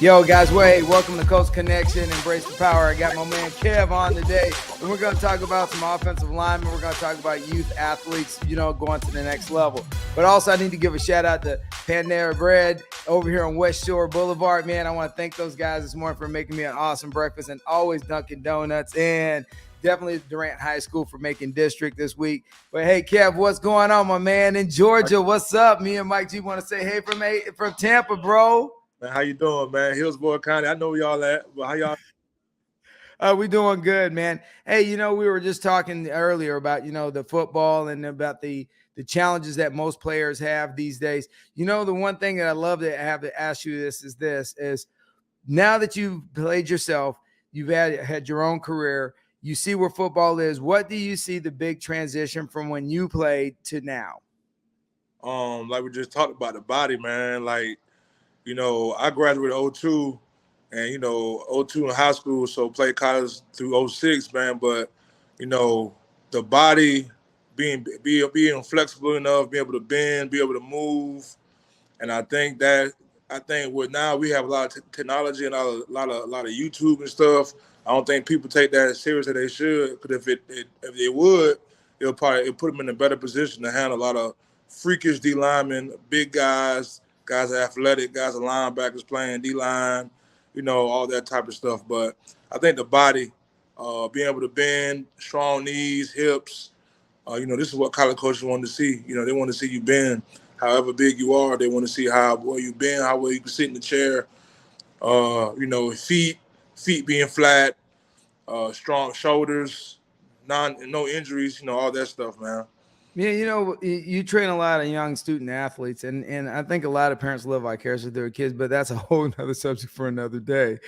Yo, guys, hey, welcome to Coast Connection. Embrace the power. I got my man Kev on today, and we're going to talk about some offensive linemen. We're going to talk about youth athletes, going to the next level. But also, I need to give a shout out to Panera Bread over here on West Shore Boulevard. Man, I want to thank those guys this morning for making me an awesome breakfast, and always Dunkin' Donuts, and definitely Durant High School for making district this week. But hey, Kev, what's going on, my man? In Georgia, what's up? Me and Mike G want to say hey from Tampa, bro. Man, how you doing, man? Hillsborough County. I know y'all at, but how y'all? We doing good, man. Hey, we were just talking earlier about, the football and about the challenges that most players have these days. The one thing that I love to have to ask you is now that you've played yourself, you've had your own career, you see where football is. What do you see the big transition from when you played to now? Like we just talked about the body, man. I graduated 02 and, 02 in high school, so played college through 06, man. But, the body being flexible enough, being able to bend, be able to move. And I think with now we have a lot of technology and a lot of YouTube and stuff. I don't think people take that as serious as they should. Because if they would, it'll put them in a better position to handle a lot of freakish D linemen, big guys are athletic, guys are linebackers playing D-line, all that type of stuff. But I think the body, being able to bend, strong knees, hips, this is what college coaches want to see. They want to see you bend. However big you are, they want to see how well you bend, how well you can sit in the chair. Feet being flat, strong shoulders, no injuries, all that stuff, man. Yeah, you train a lot of young student athletes, and I think a lot of parents live vicariously with their kids, but that's a whole other subject for another day.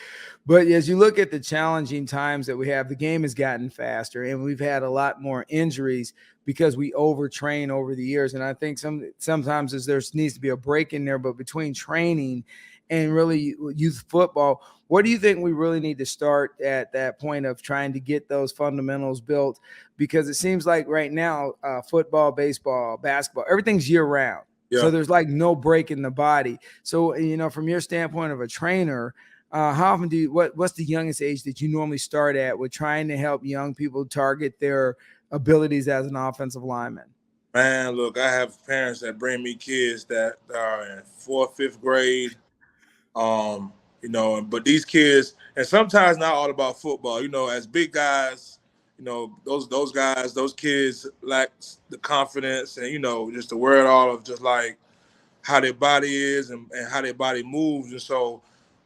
But as you look at the challenging times that we have, the game has gotten faster, and we've had a lot more injuries because we overtrain over the years. And I think sometimes there needs to be a break in there, but between training and really youth football, what do you think we really need to start at that point of trying to get those fundamentals built? Because it seems like right now, football, baseball, basketball, everything's year round. Yeah. So there's like no break in the body. So, from your standpoint of a trainer, how often what's the youngest age that you normally start at with trying to help young people target their abilities as an offensive lineman? Man, look, I have parents that bring me kids that are in 4th, 5th grade. But these kids, and sometimes not all about football, as big guys, those kids lack the confidence and, just the wherewithal of just like how their body is and how their body moves. And so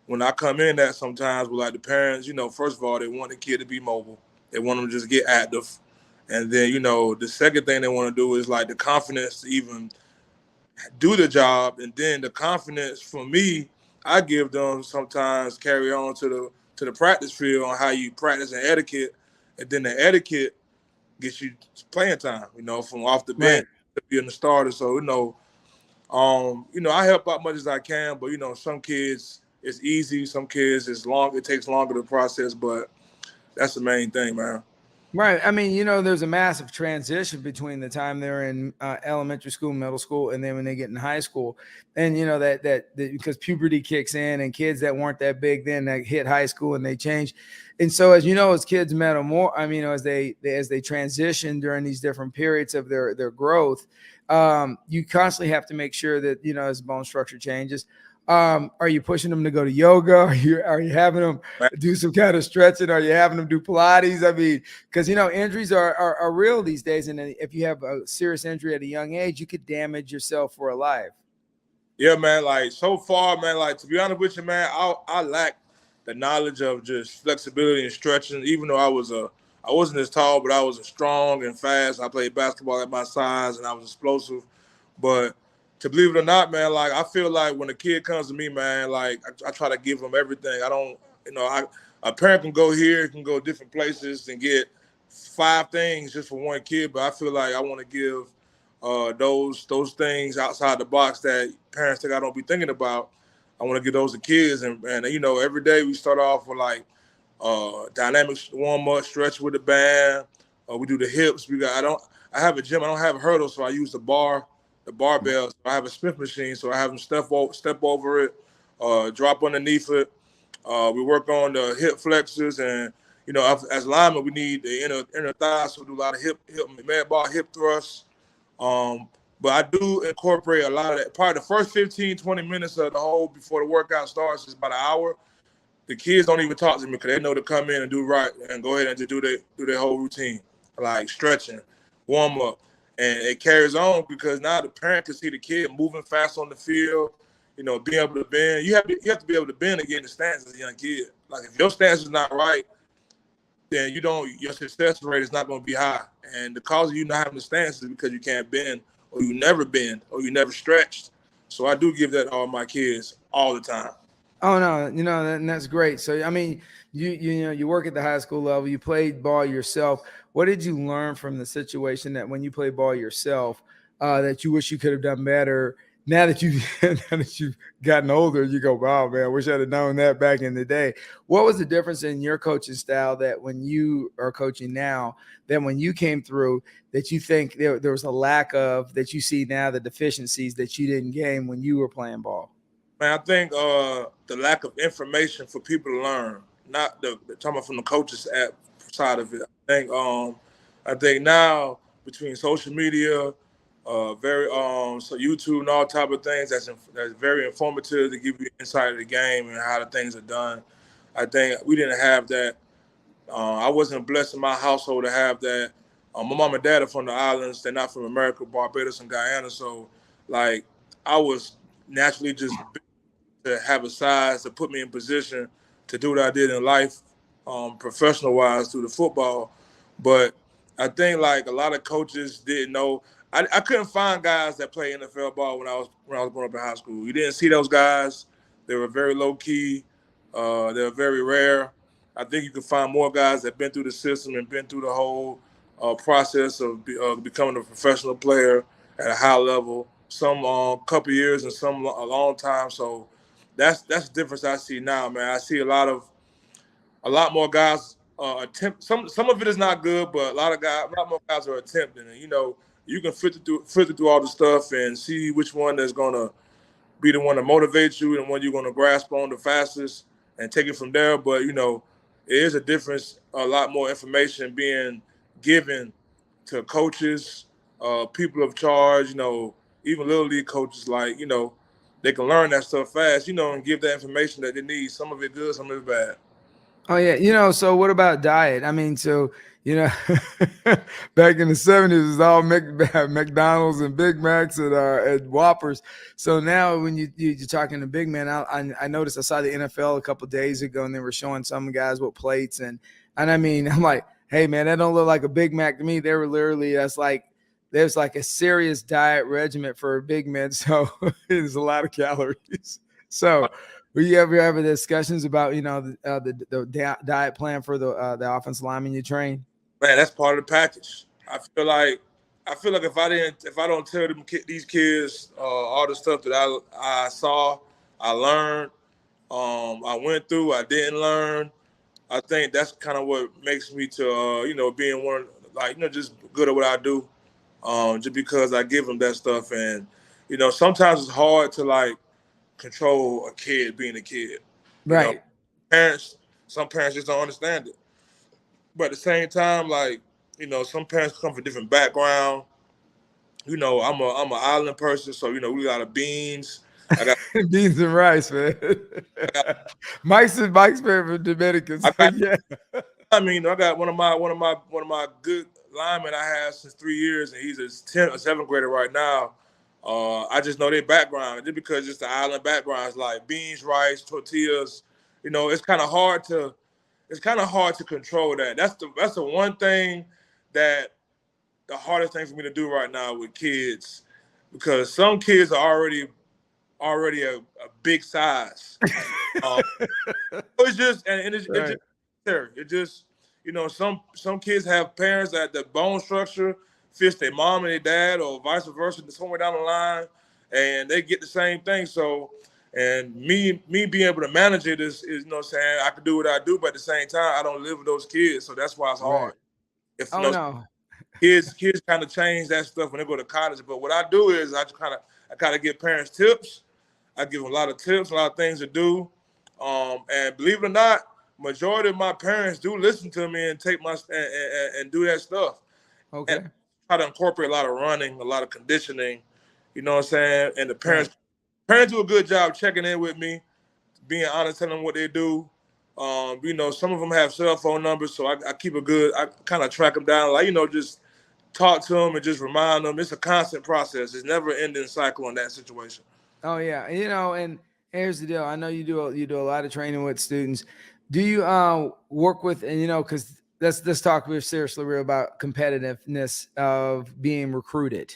when I come in that sometimes with like the parents, first of all, they want the kid to be mobile. They want them to just get active. And then, the second thing they want to do is like the confidence to even do the job. And then the confidence for me, I give them sometimes carry on to the practice field on how you practice and etiquette. And then the etiquette gets you playing time, from off the bench to being the starter. So, I help out much as I can, but, some kids it's easy. Some kids it takes longer to process, but that's the main thing, man. Right. I mean, there's a massive transition between the time they're in elementary school, middle school, and then when they get in high school. And, that because puberty kicks in and kids that weren't that big then that hit high school and they change. And so, as as kids as they transition during these different periods of their growth, you constantly have to make sure that, as bone structure changes. Are you pushing them to go to yoga? Are you having them do some kind of stretching? Are you having them do Pilates? I mean, because injuries are real these days, and if you have a serious injury at a young age, you could damage yourself for a life. Yeah, man. Like so far, man. Like to be honest with you, man, I lack the knowledge of just flexibility and stretching. Even though I wasn't as tall, but I was strong and fast. I played basketball at my size, and I was explosive, but to believe it or not, man, like I feel like when a kid comes to me, man, like I try to give them everything. I don't, a parent can go here, can go different places and get 5 things just for one kid, but I feel like I want to give those things outside the box that parents think I don't be thinking about. I want to give those to kids, and every day we start off with like dynamic warm up, stretch with the band. We do the hips. I have a gym. I don't have hurdles, so I use the barbell. So I have a Smith machine, so I have them step over it, drop underneath it, We work on the hip flexors, and as linemen, we need the inner thighs. So we do a lot of hip med ball, hip thrusts. But I do incorporate a lot of that. Probably the first 15, 20 minutes of the whole before the workout starts is about an hour. The kids don't even talk to me because they know to come in and do right and go ahead and just do their whole routine, like stretching, warm up, and it carries on because now the parent can see the kid moving fast on the field. Being able to bend. You have to be able to bend to get in the stance as a young kid. Like if your stance is not right, then your success rate is not going to be high. And the cause of you not having the stance is because you can't bend, or you never bend, or you never stretched. So I do give that to all my kids all the time. Oh no, and that's great. So I mean, you work at the high school level. You played ball yourself. What did you learn from the situation that when you play ball yourself, that you wish you could have done better? Now that you've gotten older, you go, wow, man, I wish I'd have known that back in the day. What was the difference in your coaching style that when you are coaching now, that when you came through, that you think there was a lack of, that you see now, the deficiencies that you didn't gain when you were playing ball? Man, I think the lack of information for people to learn, not talking about from the coaches side of it. I think now between social media, so YouTube and all type of things, that's very informative to give you insight of the game and how the things are done. I think we didn't have that. I wasn't blessed in my household to have that. My mom and dad are from the islands; they're not from America, Barbados and Guyana. So, like, I was naturally just to have a size to put me in position to do what I did in life, professional wise through the football. But I think like a lot of coaches didn't know. I couldn't find guys that play NFL ball when I was growing up in high school. You didn't see those guys. They were very low key. They were very rare. I think you can find more guys that been through the system and been through the whole process of becoming a professional player at a high level. Some couple years and some a long time. So that's the difference I see now, man. I see a lot more guys attempt. Some of it is not good, but a lot more guys are attempting. And you can filter through all the stuff and see which one that's gonna be the one to motivate you and one you're gonna grasp on the fastest and take it from there. But it is a difference. A lot more information being given to coaches, people of charge. Even little league coaches, like they can learn that stuff fast. And give that information that they need. Some of it good, some of it bad. Oh yeah, so what about diet? I mean, so back in the 70s, it was all McDonald's and Big Macs and Whoppers. So now, when you're talking to big man, I noticed I saw the NFL a couple of days ago, and they were showing some guys with plates, and I mean, I'm like, hey man, that don't look like a Big Mac to me. They were literally there's like a serious diet regimen for a big man, so there's a lot of calories. So. Will you ever have discussions about the diet plan for the offensive lineman you train? Man, that's part of the package. I feel like if I don't tell these kids all the stuff that I saw, I learned, I went through, I didn't learn. I think that's kind of what makes me to being one just good at what I do, just because I give them that stuff. And sometimes it's hard to control a kid being a kid. Right. Some parents just don't understand it. But at the same time, some parents come from different background. I'm an island person, so we got a beans. I got beans and rice, man. Mike's favorite Dominican. So yeah. I got one of my good linemen I had since 3 years, and he's a 7th grader right now. I just know their background, just because it's the island backgrounds, like beans, rice, tortillas. It's kind of hard to control that. That's the one thing that the hardest thing for me to do right now with kids, because some kids are already a big size. It's just right. It just some kids have parents that the bone structure fits their mom and their dad, or vice versa, somewhere down the line, and they get the same thing. So, and me being able to manage it is saying, I can do what I do, but at the same time, I don't live with those kids, so that's why it's hard. Right. No. Kids kind of change that stuff when they go to college. But what I do is I kind of give parents tips. I give them a lot of tips, a lot of things to do. And believe it or not, majority of my parents do listen to me and take my and do that stuff. And Okay. try to incorporate a lot of running, a lot of conditioning. You know what I'm saying? And the Right. parents do a good job checking in with me, being honest, telling them what they do. You know, some of them have cell phone numbers, so I keep I kind of track them down, like, you know, just talk to them and just remind them. It's a constant process. It's never ending cycle in that situation. Oh yeah, you know, and here's the deal. I know you do a lot of training with students. Do you work with, and you know, because let's talk real seriously real about competitiveness of being recruited.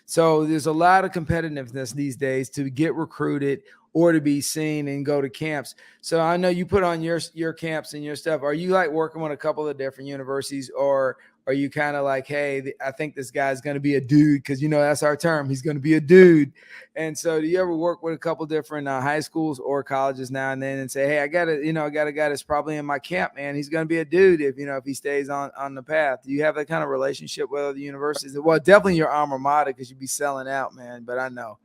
So there's a lot of competitiveness these days to get recruited or to be seen and go to camps. So I know you put on your camps and your stuff. Are you like working with a couple of different universities, or are you kind of like, hey, I think this guy's going to be a dude, because you know that's our term. He's going to be a dude. And so, do you ever work with a couple different high schools or colleges now and then and say, hey, I got a guy that's probably in my camp, man. He's going to be a dude if he stays on the path. Do you have that kind of relationship with other universities? Well, definitely your alma mater, because you'd be selling out, man. But I know,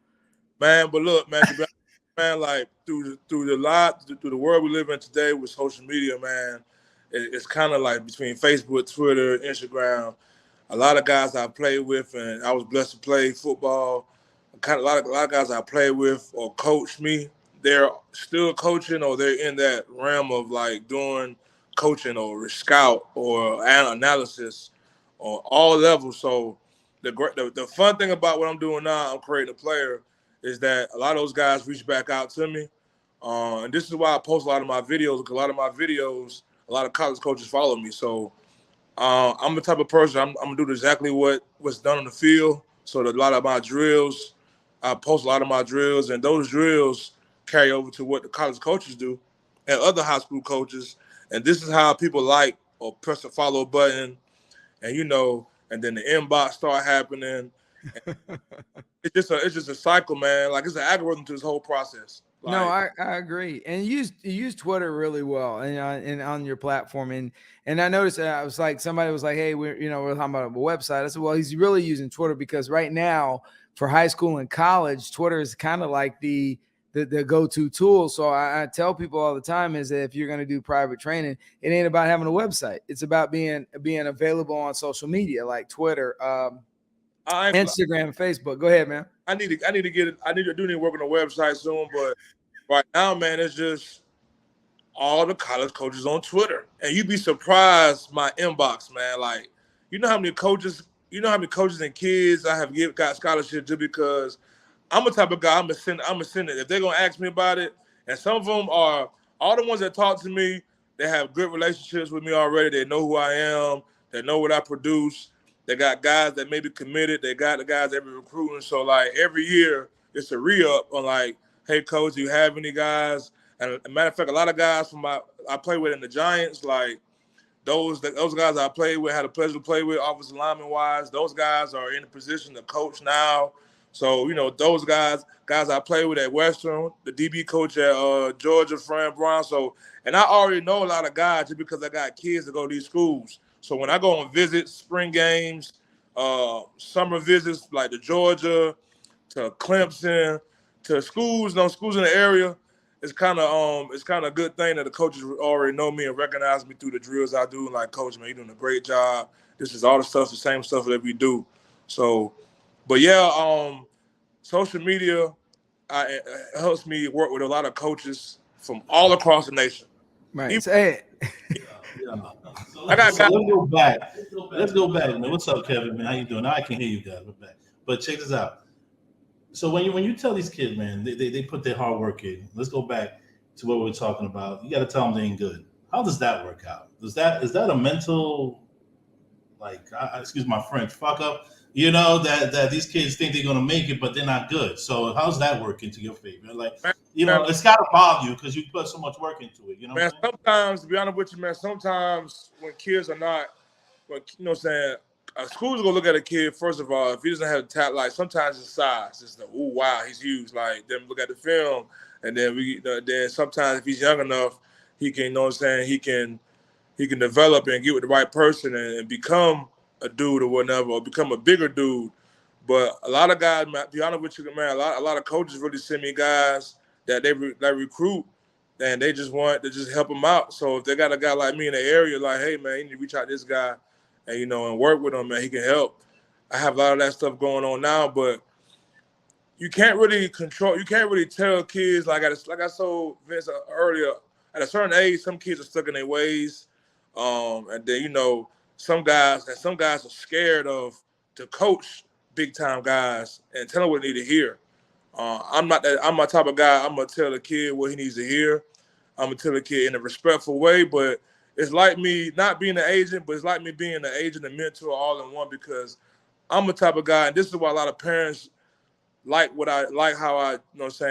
Man, but look, man, to be honest, man, like through the world we live in today with social media, man, it's kind of like between Facebook, Twitter, Instagram. A lot of guys I played with, and I was blessed to play football. Kind of a lot of guys I played with or coached me. They're still coaching, or they're in that realm of like doing coaching or scout or analysis on all levels. So the fun thing about what I'm doing now, I'm creating a player, is that a lot of those guys reach back out to me. And this is why I post a lot of my videos, because a lot of my videos, a lot of college coaches follow me. So I'm the type of person, I'm gonna do exactly what's done on the field. So that a lot of my drills, I post a lot of my drills, and those drills carry over to what the college coaches do and other high school coaches. And this is how people like or press the follow button, and you know, and then the inbox start happening. It's just a cycle, man. Like, it's an algorithm to this whole process. no, Like, I agree. And you use Twitter really well and on your platform. And I noticed I was like, somebody was like, hey, we're talking about a website. I said, well, he's really using Twitter, because right now for high school and college, Twitter is kind of like the go-to tool. So I tell people all the time is that if you're going to do private training, it ain't about having a website. It's about being available on social media like Twitter, I ain't, Instagram, Facebook. Go ahead, man. I need to get it. I need to do need to work on the website soon, but right now, man, it's just all the college coaches on Twitter, and you'd be surprised my inbox, man. Like, you know how many coaches and kids I have got scholarships just because I'm the type of guy. I'm a send it. If they're gonna ask me about it, and some of them are all the ones that talk to me. They have good relationships with me already. They know who I am. They know what I produce. They got guys that may be committed. They got the guys that be recruiting. So like every year, it's a re-up on like, hey coach, do you have any guys? And as a matter of fact, a lot of guys I play with in the Giants, like those guys I played with, had a pleasure to play with, offensive lineman wise. Those guys are in a position to coach now. So, you know, those guys I play with at Western, the DB coach at Georgia, Fran Brown. So, and I already know a lot of guys just because I got kids that go to these schools. So when I go on visits, spring games, summer visits like to Georgia, to Clemson, to schools, schools in the area, it's kind of a good thing that the coaches already know me and recognize me through the drills I do. Like, coach, man, you're doing a great job. This is all the same stuff that we do. So, but yeah, social media helps me work with a lot of coaches from all across the nation. Right. Even, So, hey, Yeah. I got So guys. let's go back. Let's go back, man. What's up, Kevin? Man, how you doing? Now I can hear you guys. We're back. But check this out. So when you tell these kids, man, they put their hard work in. Let's go back to what we were talking about. You got to tell them they ain't good. How does that work out? Is that a mental, like, excuse my French, fuck up? You know that these kids think they're gonna make it, but they're not good. So how's that work into your favor? Like, Man, you man, know, it's got to bother you because you put so much work into it. You know what man, I'm saying? sometimes, to be honest with you, man, sometimes when kids are not, you know what I'm saying, school's gonna look at a kid, first of all, if he doesn't have the talent, like sometimes his size, it's like, oh, wow, he's huge. Like, then look at the film, and then then sometimes if he's young enough, he can, you know what I'm saying, he can develop and get with the right person and become a dude or whatever, or become a bigger dude. But a lot of guys, man, to be honest with you, man, a lot of coaches really send me guys that they recruit and they just want to just help them out. So if they got a guy like me in the area, like, hey man, you need to reach out to this guy, and and work with him, man, he can help. I have a lot of that stuff going on now, but you can't really control. You can't really tell kids like I told Vince earlier. At a certain age, some kids are stuck in their ways, and then some guys are scared of to coach big time guys and tell them what they need to hear. I'm not that. I'm my type of guy. I'm gonna tell the kid what he needs to hear. I'm gonna tell the kid in a respectful way, but it's like me not being an agent, but it's like me being an agent and mentor all in one, because I'm the type of guy, and this is why a lot of parents like how I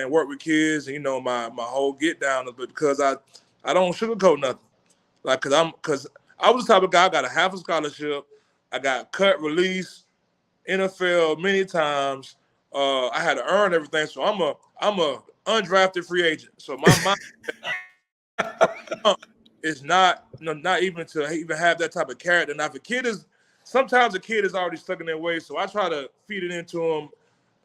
work with kids, and my whole get down, but because I don't sugarcoat nothing. Like because I was the type of guy, I got a half a scholarship, I got cut, release, NFL many times. I had to earn everything, so I'm a undrafted free agent. So my mind is not even to even have that type of character. Now, if sometimes a kid is already stuck in their ways, so I try to feed it into them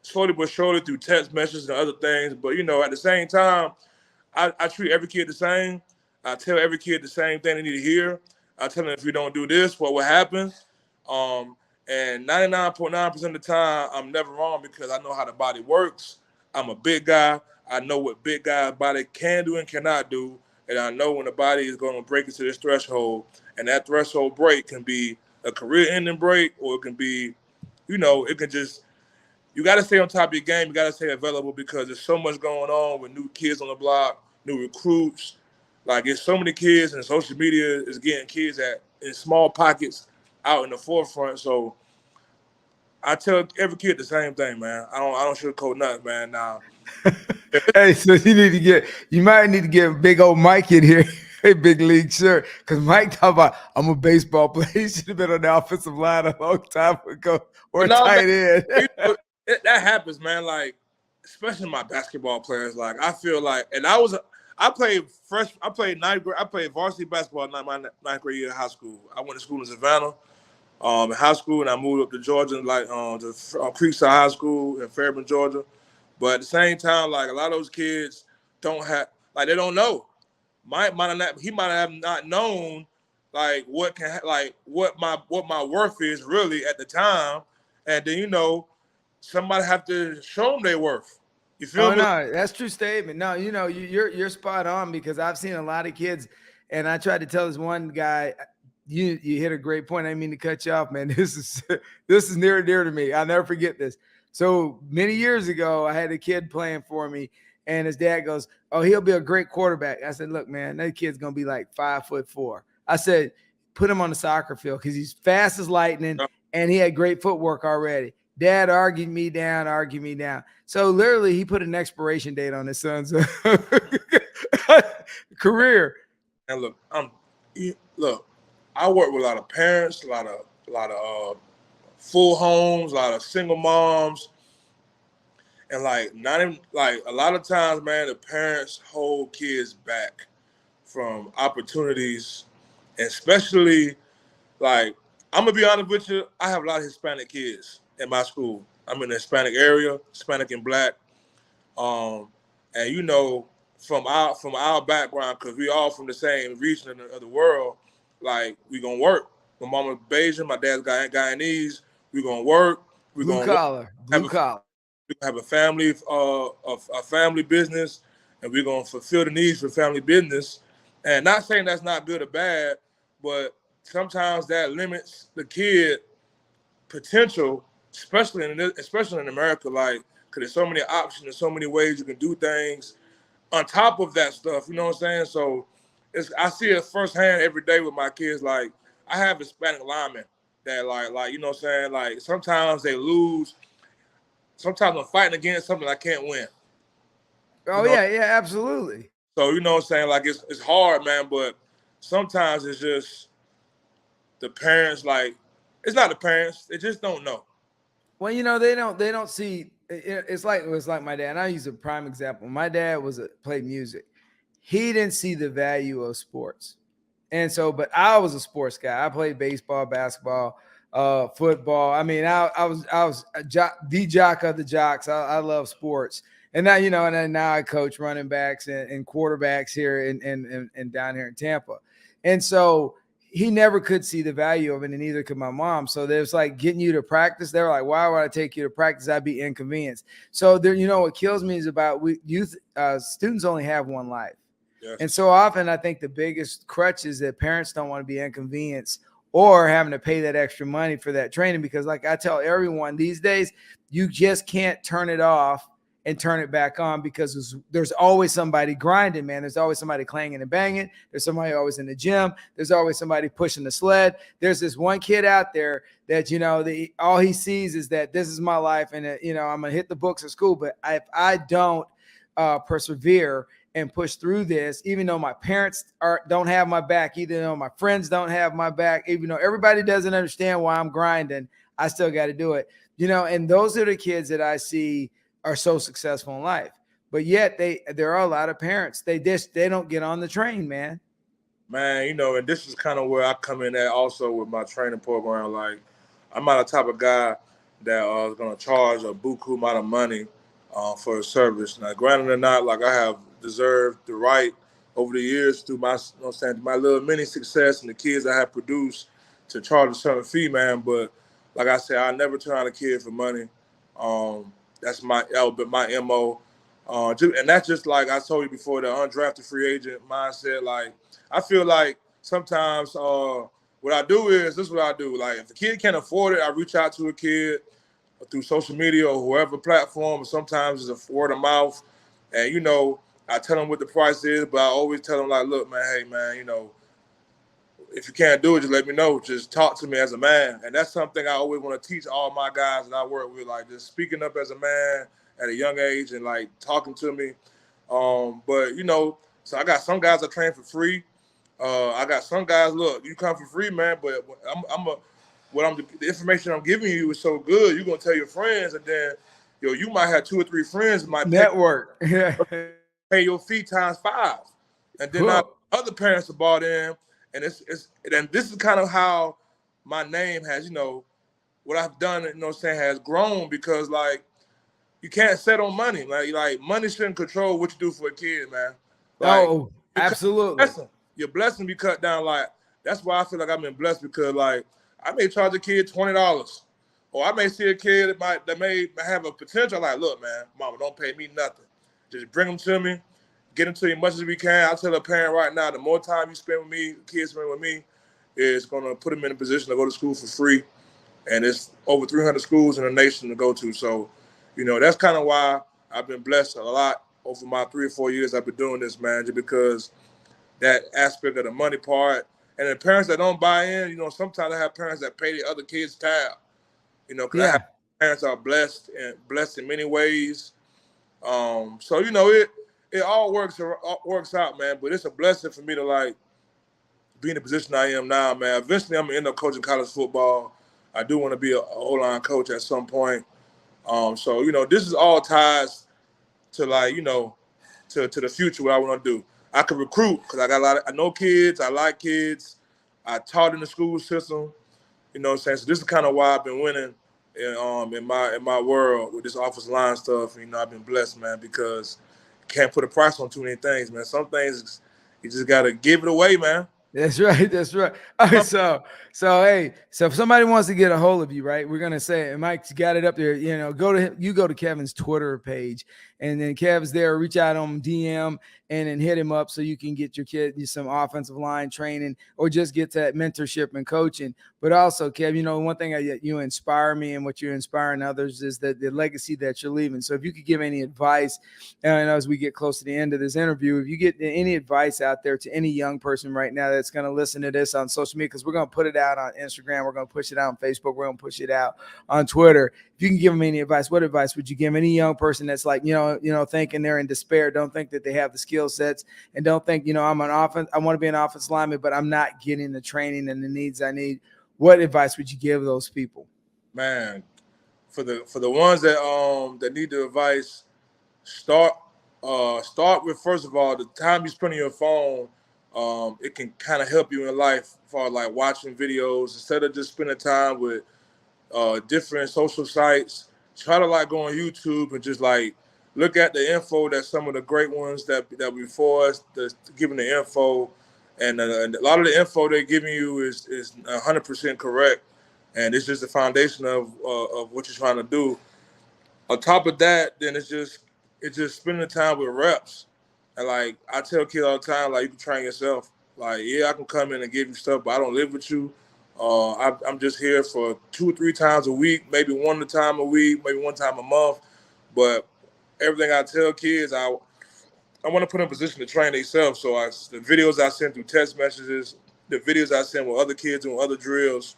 slowly but surely through text messages and other things. But at the same time, I treat every kid the same. I tell every kid the same thing they need to hear. I tell them, if you don't do this, what will happen? And 99.9% of the time, I'm never wrong, because I know how the body works. I'm a big guy. I know what big guy's body can do and cannot do. And I know when the body is going to break into this threshold. And that threshold break can be a career-ending break, or it can be, it can just, you got to stay on top of your game. You got to stay available, because there's so much going on with new kids on the block, new recruits. Like, there's so many kids, and social media is getting kids in small pockets out in the forefront. So I tell every kid the same thing, man. I don't sugarcoat nothing, man. Now, hey, so you might need to get big old Mike in here, a big league shirt, because Mike talk about, I'm a baseball player. He should have been on the offensive line a long time ago, or tight end. That happens, man. Like, especially my basketball players. Like, I feel like, and I played ninth grade. I played varsity basketball in my ninth grade year of high school. I went to school in Savannah, in high school, and I moved up to Georgia, like to Creekside High School in Fairburn, Georgia. But at the same time, like, a lot of those kids they don't know. He might have not known like what my worth is really at the time, and then somebody have to show them their worth. You feel me? No, that's true statement. No, you're spot on, because I've seen a lot of kids, and I tried to tell this one guy, you hit a great point. I didn't mean to cut you off, man. This is near and dear to me. I'll never forget this. So many years ago, I had a kid playing for me, and his dad goes, "Oh, he'll be a great quarterback." I said, "Look, man, that kid's gonna be like 5'4". I said, "Put him on the soccer field, because he's fast as lightning, and he had great footwork already." Dad argued me down. So literally, he put an expiration date on his son's career. And look, I work with a lot of parents, a lot of full homes, a lot of single moms, and not even a lot of times, man, the parents hold kids back from opportunities, and especially I'm gonna be honest with you, I have a lot of Hispanic kids in my school. I'm in the Hispanic area, Hispanic and Black, and from our background, because we all from the same region of the world, we gonna work. My mama Bayesian, my dad's Guyanese. We gonna work. We blue collar. We have a family, a family business, and we're gonna fulfill the needs for family business. And not saying that's not good or bad, but sometimes that limits the kid potential, especially in America, because there's so many options and so many ways you can do things on top of that stuff. You know what I'm saying? So I see it firsthand every day with my kids. Like, I have Hispanic linemen that you know what I'm saying? Like, sometimes they lose. Sometimes I'm fighting against something I can't win. Oh, yeah, absolutely. So, you know what I'm saying? Like, it's hard, man, but sometimes it's just the parents, it's not the parents, they just don't know. Well, they don't see. It's like my dad. And I use a prime example. My dad played music. He didn't see the value of sports, and so. But I was a sports guy. I played baseball, basketball, football. I mean, I was the jock of the jocks. I love sports, And now, and then now I coach running backs and quarterbacks here and down here in Tampa. And so he never could see the value of it, and neither could my mom. So there's like getting you to practice. They were like, why would I take you to practice? I'd be inconvenienced. So there, what kills me is about students only have one life. Yes. And so often I think the biggest crutch is that parents don't want to be inconvenienced or having to pay that extra money for that training, because like I tell everyone these days, you just can't turn it off and turn it back on, because there's always somebody grinding, man. There's always somebody clanging and banging. There's somebody always in the gym. There's always somebody pushing the sled. There's this one kid out there that, all he sees is that this is my life, and I'm going to hit the books at school. But if I don't persevere and push through this, even though my parents don't have my back, even though my friends don't have my back, even though everybody doesn't understand why I'm grinding, I still got to do it. And those are the kids that I see are so successful in life. But yet there are a lot of parents, they don't get on the train, man. Man, and this is kind of where I come in at also with my training program. Like, I'm not the type of guy that is going to charge a buku amount of money for a service. Now, granted or not, like, I have deserved the right over the years through my, my little mini success and the kids I have produced to charge a certain fee, man. But like I said, I never turn on a kid for money. That's my MO. And that's just like I told you before, the undrafted free agent mindset. Like, I feel like sometimes what I do is, this is what I do. Like, if the kid can't afford it, I reach out to a kid through social media or whoever platform. Sometimes it's a word of mouth. And, I tell them what the price is, but I always tell them, like, look, man, hey, man, if you can't do it, just let me know. Just talk to me as a man. And that's something I always want to teach all my guys that I work with, like, just speaking up as a man at a young age and, like, talking to me. But, so I got some guys that train for free. I got some guys, look, you come for free, man, but the information I'm giving you is so good, you're going to tell your friends, and then, you might have 2 or 3 friends might network. Pay your fee times 5. And then other parents are bought in. And and this is kind of how my name has, what I've done, has grown, because, like, you can't set on money. Like money shouldn't control what you do for a kid, man. Like, absolutely. Your blessing be cut down. Like, that's why I feel like I've been blessed, because, like, I may charge a kid $20, or I may see a kid that may have a potential. Like, look, man, mama, don't pay me nothing. Just bring them to me. Get them to you as much as we can. I'll tell a parent right now, the more time you spend with me, kids spend with me, is going to put them in a position to go to school for free. And it's over 300 schools in the nation to go to. So, that's kind of why I've been blessed a lot over my 3 or 4 years I've been doing this, man, just because that aspect of the money part. And the parents that don't buy in, sometimes I have parents that pay the other kids' tab. Because I have parents that are blessed in many ways. So, it all works out, man. But it's a blessing for me to, like, be in the position I am now, man. Eventually, I'm gonna end up coaching college football. I do want to be a O-line coach at some point. So, this is all ties to, like, to the future, what I want to do. I can recruit, because I know kids. I like kids. I taught in the school system. So this is kind of why I've been winning in my world with this offensive line stuff. I've been blessed, man, because can't put a price on too many things, man. Some things you just gotta give it away, man. That's right. That's right. All right, so hey, so if somebody wants to get a hold of you, right, we're gonna say, and Mike's got it up there. Go to Kevin's Twitter page, and then Kev's there. Reach out on him, DM, and then hit him up so you can get your kid some offensive line training, or just get that mentorship and coaching. But also, Kev, one thing you inspire me, and what you're inspiring others is that the legacy that you're leaving. So if you could give any advice, and as we get close to the end of this interview, if you get any advice out there to any young person right now that's going to listen to this on social media, because we're going to put it out on Instagram, we're going to push it out on Facebook, we're going to push it out on Twitter. If you can give them any advice, what advice would you give any young person that's like, thinking they're in despair, don't think that they have the skill sets, and don't think, I'm an offense, I want to be an offensive lineman, but I'm not getting the training and the needs I need. What advice would you give those people? Man, for the ones that need the advice, start with, first of all, the time you spend on your phone. It can kind of help you in life, for like watching videos instead of just spending time with different social sites. Try to, like, go on YouTube and just, like, look at the info that some of the great ones that before us that's giving the info, and a lot of the info they're giving you is 100% correct, and it's just the foundation of what you're trying to do. On top of that, then it's just spending time with reps. And like I tell kids all the time, like you can train yourself. Like, yeah, I can come in and give you stuff, but I don't live with you. I'm just here for 2 or 3 times a week, maybe one time a week, maybe one time a month. But everything I tell kids, I want to put in a position to train themselves. So the videos I send through text messages, the videos I send with other kids doing other drills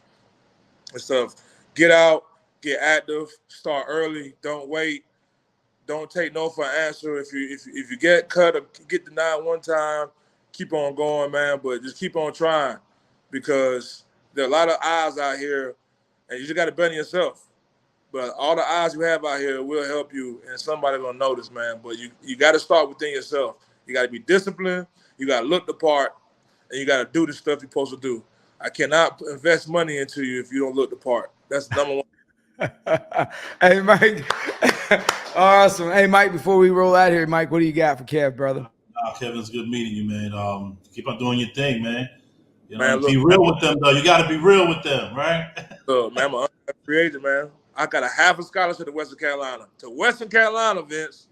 and stuff. Get out, get active, start early, don't wait. Don't take no for an answer. If you get cut or get denied one time, keep on going, man. But just keep on trying, because there are a lot of eyes out here, and you just got to bet on yourself. But all the eyes you have out here will help you, and somebody gonna notice, man. But you got to start within yourself. You got to be disciplined. You got to look the part, and you got to do the stuff you're supposed to do. I cannot invest money into you if you don't look the part. That's number one. Hey, Mike. Awesome. Hey, Mike, before we roll out here, Mike, what do you got for Kev, brother? Kevin, it's good meeting you, man. Keep on doing your thing, man. You know, Man, look, be real with them, though. You got to be real with them, right? Look, man, I'm an free agent, man. I got a half a scholarship to Western Carolina. To Western Carolina, Vince.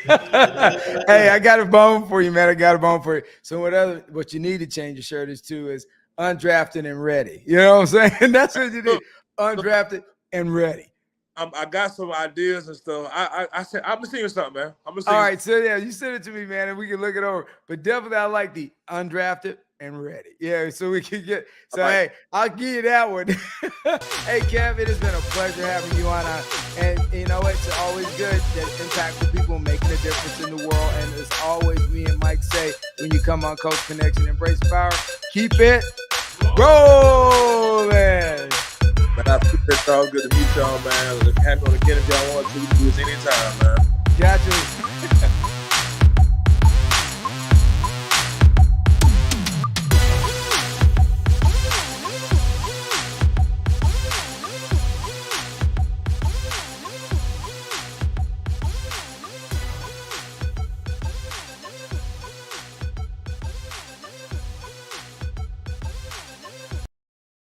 Hey, I got a bone for you, man. I got a bone for you. So what you need to change your shirt is undrafted and ready. You know what I'm saying? That's what you need. Undrafted and ready. I got some ideas and stuff. I said I'm gonna send you something, man. I'm gonna All right, so yeah, you send it to me, man, and we can look it over. But definitely, I like the undrafted and ready. Yeah, so we can get. So hey, I'll give you that one. Hey, Kev, it has been a pleasure having you on. And you know it's always good that impactful people making a difference in the world. And as always, me and Mike say, when you come on Coach Connection, embrace power, keep it rolling. Man, I appreciate y'all. Good to meet y'all, man. Happy on again if y'all want to. Do this anytime, man. Gotcha.